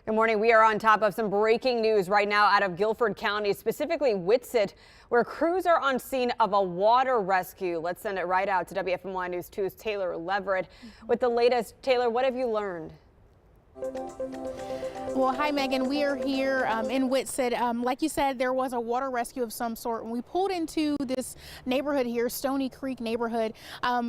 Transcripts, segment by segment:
Good morning. We are on top of some breaking news right now out of Guilford County, specifically Whitsett, where crews are on scene of a water rescue. Let's send it right out to WFMY News 2's Taylor Leverett with the latest. Taylor, what have you learned? Well, hi, Megan. We are here in Whitsett. Like you said, there was a water rescue of some sort. When we pulled into this neighborhood here, Stony Creek neighborhood,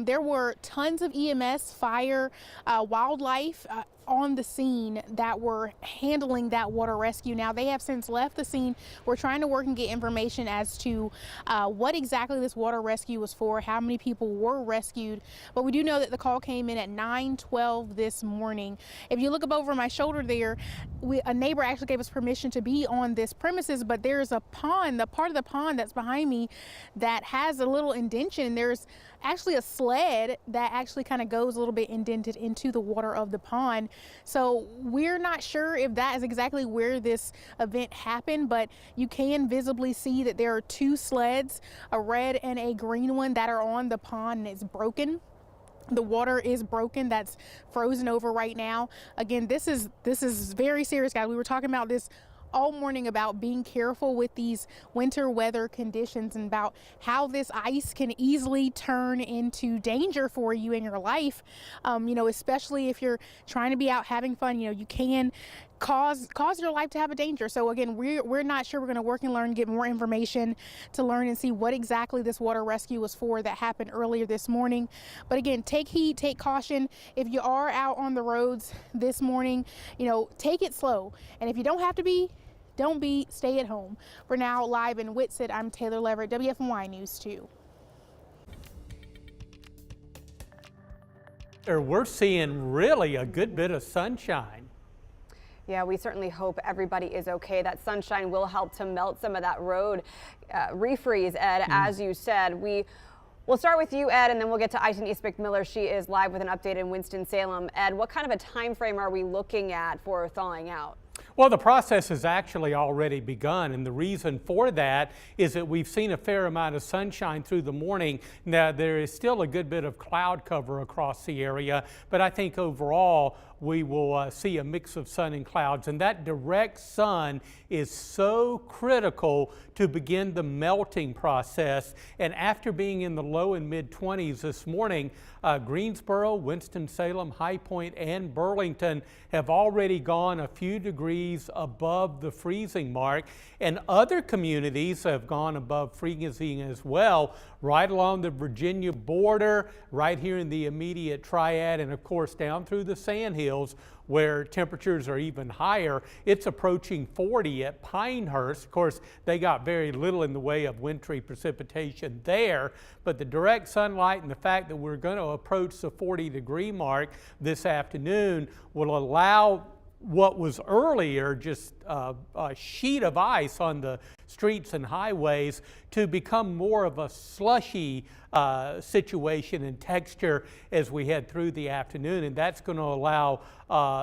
there were tons of EMS, fire, wildlife on the scene that were handling that water rescue. Now, they have since left the scene. We're trying to work and get information as to what exactly this water rescue was for, how many people were rescued. But we do know that the call came in at 9:12 this morning. If you look up over my shoulder there, a neighbor actually gave us permission to be on this premises, but there's a pond, the part of the pond that's behind me that has a little indentation. There's actually a sled that actually kind of goes a little bit indented into the water of the pond. So we're not sure if that is exactly where this event happened, but you can visibly see that there are two sleds, a red and a green one, that are on the pond, and it's broken. The water is broken. That's frozen over right now. Again, this is very serious, guys. We were talking about this all morning about being careful with these winter weather conditions and about how this ice can easily turn into danger for you in your life. Especially if you're trying to be out having fun, you can cause your life to have a danger. So again, we're not sure. We're going to work and learn, get more information to learn and see what exactly this water rescue was for that happened earlier this morning. But again, take heed, take caution. If you are out on the roads this morning, take it slow. And if you don't have to be, don't be, stay at home. For now, live in Whitsett, I'm Taylor Leverett, WFMY News 2. We're seeing really a good bit of sunshine. Yeah, we certainly hope everybody is okay. That sunshine will help to melt some of that road refreeze, Ed, as you said. We'll start with you, Ed, and then we'll get to Iton Eastbrook-Miller. She is live with an update in Winston-Salem. Ed, what kind of a time frame are we looking at for thawing out? Well, the process has actually already begun, and the reason for that is that we've seen a fair amount of sunshine through the morning. Now, there is still a good bit of cloud cover across the area, but I think overall we will see a mix of sun and clouds, and that direct sun is so critical to begin the melting process. And after being in the low and mid 20s this morning, Greensboro, Winston-Salem, High Point, and Burlington have already gone a few degrees above the freezing mark, and other communities have gone above freezing as well, right along the Virginia border, right here in the immediate Triad, and of course down through the Sandhills, where temperatures are even higher. It's approaching 40 at Pinehurst. Of course, they got very little in the way of wintry precipitation there, but the direct sunlight and the fact that we're going to approach the 40-degree mark this afternoon will allow what was earlier just a sheet of ice on the streets and highways to become more of a slushy situation and texture as we head through the afternoon, and that's going to allow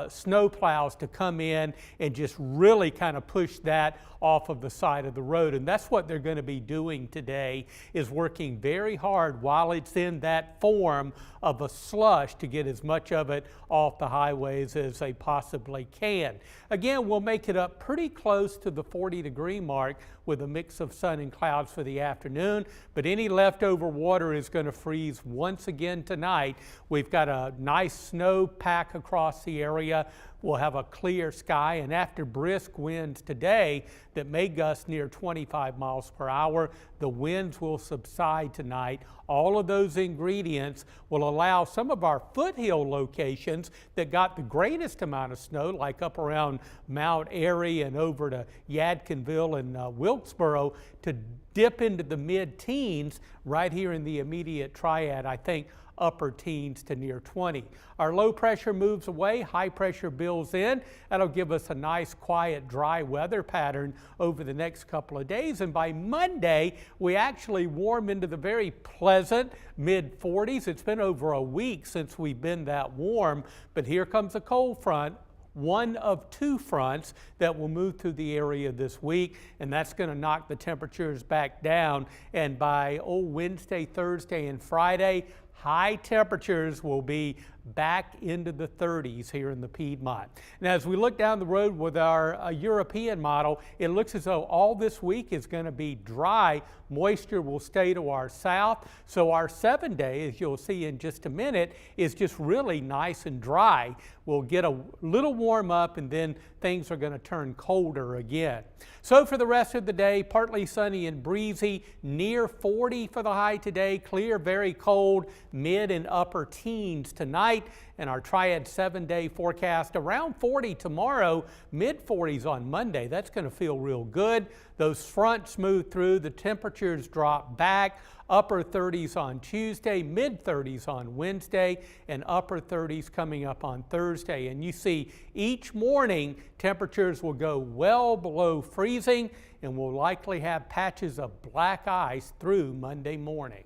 snow plows to come in and just really kind of push that off of the side of the road. And that's what they're going to be doing today, is working very hard while it's in that form of a slush to get as much of it off the highways as they possibly can. Again, we'll make it up pretty close to the 40-degree mark with a mix of sun and clouds for the afternoon, but any leftover water is going to freeze once again tonight. We've got a nice snow pack across the area. We'll have a clear sky, and after brisk winds today that may gust near 25 miles per hour, the winds will subside tonight. All of those ingredients will allow some of our foothill locations that got the greatest amount of snow, like up around Mount Airy and over to Yadkinville and Wilkesboro, to dip into the mid-teens right here in the immediate Triad. I think upper teens to near 20. Our low pressure moves away, high pressure builds in. That'll give us a nice, quiet, dry weather pattern over the next couple of days. And by Monday, we actually warm into the very pleasant mid 40s. It's been over a week since we've been that warm, but here comes a cold front. One of two fronts that will move through the area this week, and that's going to knock the temperatures back down. And by Wednesday, Thursday, and Friday, high temperatures will be back into the 30s here in the Piedmont. Now, as we look down the road with our European model, it looks as though all this week is going to be dry. Moisture will stay to our south. So our 7-day, as you'll see in just a minute, is just really nice and dry. We'll get a little warm up and then things are going to turn colder again. So for the rest of the day, partly sunny and breezy, near 40 for the high today, clear, very cold, mid and upper teens tonight. And our Triad 7-day forecast around 40 tomorrow, mid 40s on Monday. That's going to feel real good. Those fronts move through, the temperatures drop back. Upper 30s on Tuesday, mid 30s on Wednesday, and upper 30s coming up on Thursday. And you see each morning temperatures will go well below freezing and we'll likely have patches of black ice through Monday morning.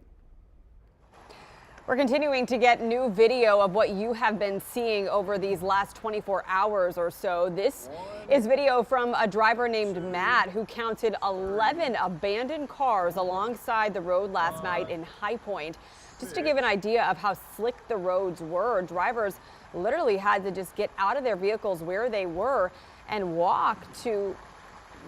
We're continuing to get new video of what you have been seeing over these last 24 hours or so. This is video from a driver named Matt who counted 11 abandoned cars alongside the road last night in High Point. Just to give an idea of how slick the roads were, drivers literally had to just get out of their vehicles where they were and walk to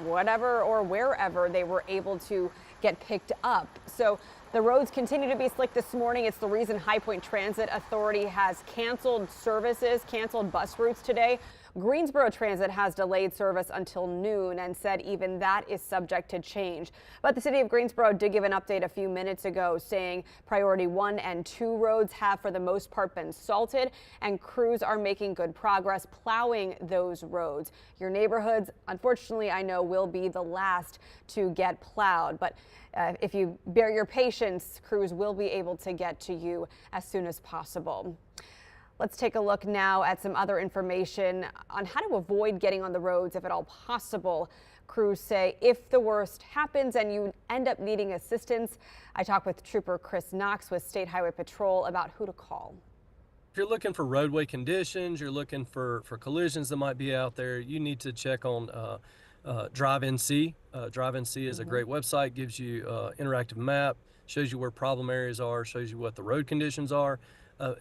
whatever or wherever they were able to get picked up. So the roads continue to be slick this morning. It's the reason High Point Transit Authority has canceled services, canceled bus routes today. Greensboro Transit has delayed service until noon and said even that is subject to change. But the city of Greensboro did give an update a few minutes ago saying priority 1 and 2 roads have for the most part been salted and crews are making good progress plowing those roads. Your neighborhoods, unfortunately, I know will be the last to get plowed, but if you bear your patience, crews will be able to get to you as soon as possible. Let's take a look now at some other information on how to avoid getting on the roads if at all possible. Crews say if the worst happens and you end up needing assistance. I talked with Trooper Chris Knox with State Highway Patrol about who to call. If you're looking for roadway conditions, you're looking for collisions that might be out there, you need to check on Drive-NC. Drive-NC is a great website, gives you interactive map, shows you where problem areas are, shows you what the road conditions are.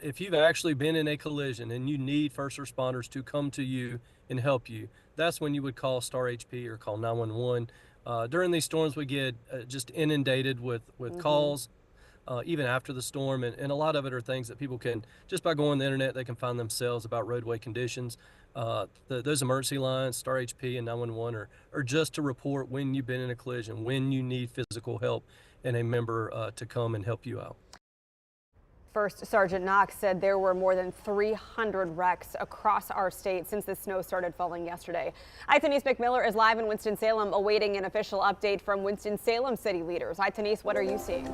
If you've actually been in a collision and you need first responders to come to you and help you, that's when you would call Star HP or call 911. During these storms, we get just inundated with calls, even after the storm, and a lot of it are things that people can, just by going on the internet, they can find themselves about roadway conditions. Those emergency lines, Star HP and 911 are just to report when you've been in a collision, when you need physical help and a member to come and help you out. First Sergeant Knox said there were more than 300 wrecks across our state since the snow started falling yesterday. Denise McMillan is live in Winston-Salem awaiting an official update from Winston-Salem city leaders. Denise, what are you seeing?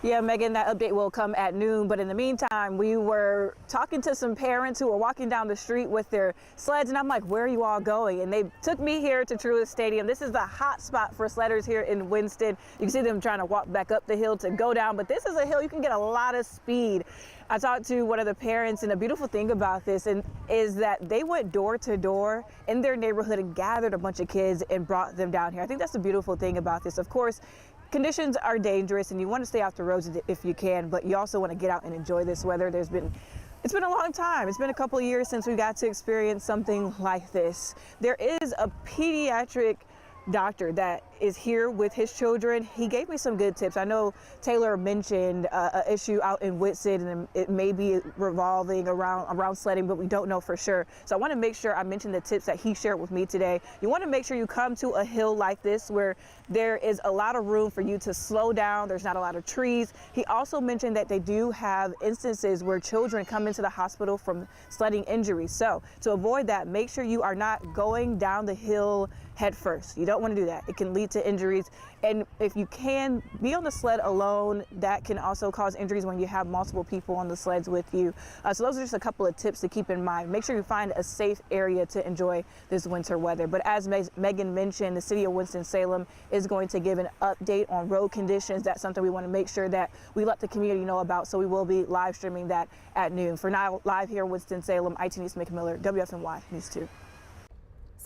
Yeah, Megan, that update will come at noon. But in the meantime, we were talking to some parents who were walking down the street with their sleds. And I'm like, where are you all going? And they took me here to Triad Stadium. This is the hot spot for sledders here in Winston. You can see them trying to walk back up the hill to go down. But this is a hill you can get a lot of speed. I talked to one of the parents, and the beautiful thing about this is that they went door to door in their neighborhood and gathered a bunch of kids and brought them down here. I think that's the beautiful thing about this. Of course, conditions are dangerous and you want to stay off the roads if you can, but you also want to get out and enjoy this weather. It's been a long time. It's been a couple of years since we got to experience something like this. There is a pediatric doctor that is here with his children. He gave me some good tips. I know Taylor mentioned an issue out in Whitston, and it may be revolving around sledding, but we don't know for sure. So I want to make sure I mention the tips that he shared with me today. You want to make sure you come to a hill like this where there is a lot of room for you to slow down. There's not a lot of trees. He also mentioned that they do have instances where children come into the hospital from sledding injuries. So to avoid that, make sure you are not going down the hill head first. You don't want to do that. It can lead to injuries. And if you can be on the sled alone, that can also cause injuries when you have multiple people on the sleds with you. So those are just a couple of tips to keep in mind. Make sure you find a safe area to enjoy this winter weather. But as Megan mentioned, the city of Winston-Salem is going to give an update on road conditions. That's something we want to make sure that we let the community know about. So we will be live streaming that at noon. For now, live here in Winston-Salem, Denise McMillan, WFMY News 2.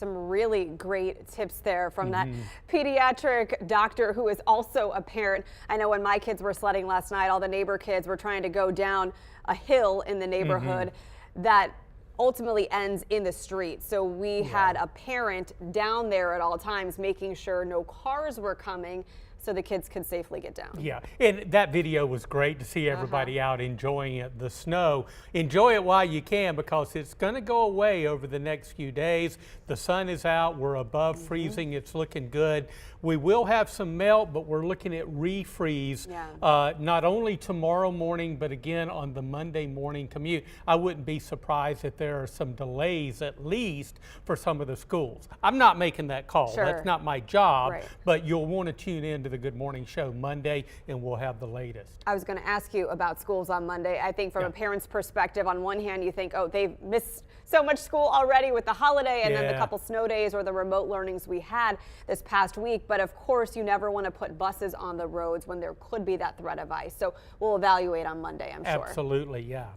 some really great tips there from that pediatric doctor who is also a parent. I know when my kids were sledding last night, all the neighbor kids were trying to go down a hill in the neighborhood that ultimately ends in the street. So we had a parent down there at all times making sure no cars were coming so the kids could safely get down. Yeah, and that video was great to see everybody out enjoying it, the snow. Enjoy it while you can, because it's going to go away over the next few days. The sun is out, we're above freezing, it's looking good. We will have some melt, but we're looking at refreeze not only tomorrow morning, but again on the Monday morning commute. I wouldn't be surprised if there are some delays, at least for some of the schools. I'm not making that call. That's not my job, but you'll want to tune in to the Good Morning Show Monday, and we'll have the latest. I was going to ask you about schools on Monday. I think from a parent's perspective, on one hand, you think, oh, they've missed so much school already with the holiday and then the couple snow days or the remote learnings we had this past week. But of course, you never want to put buses on the roads when there could be that threat of ice. So we'll evaluate on Monday, I'm sure. Absolutely, yeah.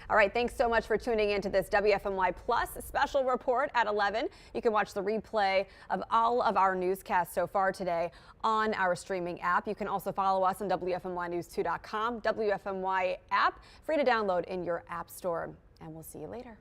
All right, thanks so much for tuning in to this WFMY Plus special report at 11. You can watch the replay of all of our newscasts so far today on our streaming app. You can also follow us on WFMYnews2.com, WFMY app, free to download in your app store. And we'll see you later.